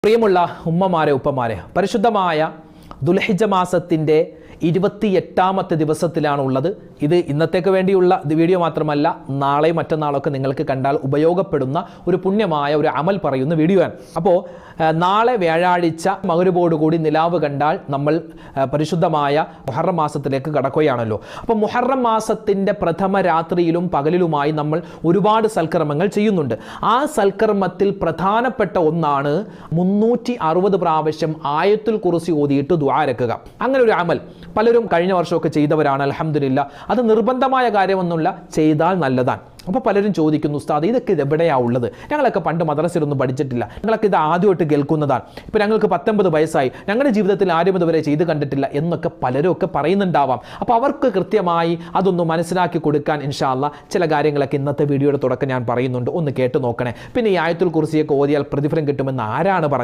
പ്രിയമുള്ള ഉമ്മമാരെ ഉപ്പമാരെ, പരിശുദ്ധമായ ദുൽഹിജ്ജ മാസത്തിൻ്റെ 28ാമത്തെ ദിവസത്തിലാണ് ഉള്ളത്. ഇത് ഇന്നത്തേക്ക് വേണ്ടിയുള്ള വീഡിയോ മാത്രമല്ല, നാളെ മറ്റന്നാളൊക്കെ നിങ്ങൾക്ക് കണ്ടാൽ ഉപയോഗപ്പെടുന്ന ഒരു പുണ്യമായ ഒരു അമൽ പറയുന്ന വീഡിയോ ആണ്. അപ്പോൾ നാളെ വ്യാഴാഴ്ച മഗ്‌രിബോടുകൂടി നിലാവ് കണ്ടാൽ നമ്മൾ പരിശുദ്ധമായ മുഹറം മാസത്തിലേക്ക് കടക്കുകയാണല്ലോ. അപ്പോൾ മുഹറം മാസത്തിൻ്റെ പ്രഥമ രാത്രിയിലും പകലിലുമായി നമ്മൾ ഒരുപാട് സൽക്കർമ്മങ്ങൾ ചെയ്യുന്നുണ്ട്. ആ സൽക്കർമ്മത്തിൽ പ്രധാനപ്പെട്ട ഒന്നാണ് 360 പ്രാവശ്യം ആയത്തുൽ കുർസി ഓതിയിട്ട് ദുആ ഇറക്കുക. അങ്ങനെ ഒരു അമൽ പലരും കഴിഞ്ഞ വർഷമൊക്കെ ചെയ്തവരാണ്. അൽഹംദുലില്ലാ. അത് നിർബന്ധമായ കാര്യമൊന്നുമില്ല, ചെയ്താൽ നല്ലതാണ്. അപ്പോൾ പലരും ചോദിക്കുന്നു, ഉസ്താദ് ഇതൊക്കെ ഇത് എവിടെയാണ് ഉള്ളത്? ഞങ്ങളൊക്കെ പണ്ട് മദ്രസയിലൊന്നും പഠിച്ചിട്ടില്ല, ഞങ്ങളൊക്കെ ഇത് ആദ്യമായിട്ട് കേൾക്കുന്നതാണ്. ഇപ്പോൾ ഞങ്ങൾക്ക് 19 വയസ്സായി, ഞങ്ങളുടെ ജീവിതത്തിൽ ആരും ഇതുവരെ ചെയ്ത് കണ്ടിട്ടില്ല എന്നൊക്കെ പലരും ഒക്കെ പറയുന്നുണ്ടാവാം. അപ്പോൾ അവർക്ക് കൃത്യമായി അതൊന്ന് മനസ്സിലാക്കി കൊടുക്കാൻ ഇൻഷാ അല്ലാ ചില കാര്യങ്ങളൊക്കെ ഇന്നത്തെ വീഡിയോയുടെ തുടക്കം ഞാൻ പറയുന്നുണ്ട്, ഒന്ന് കേട്ട് നോക്കണേ. പിന്നെ ഈ ആയത്തുൽ കുർസിയൊക്കെ ഓതിയാൽ പ്രതിഫലം കിട്ടുമെന്ന് ആരാണ് പറഞ്ഞത്?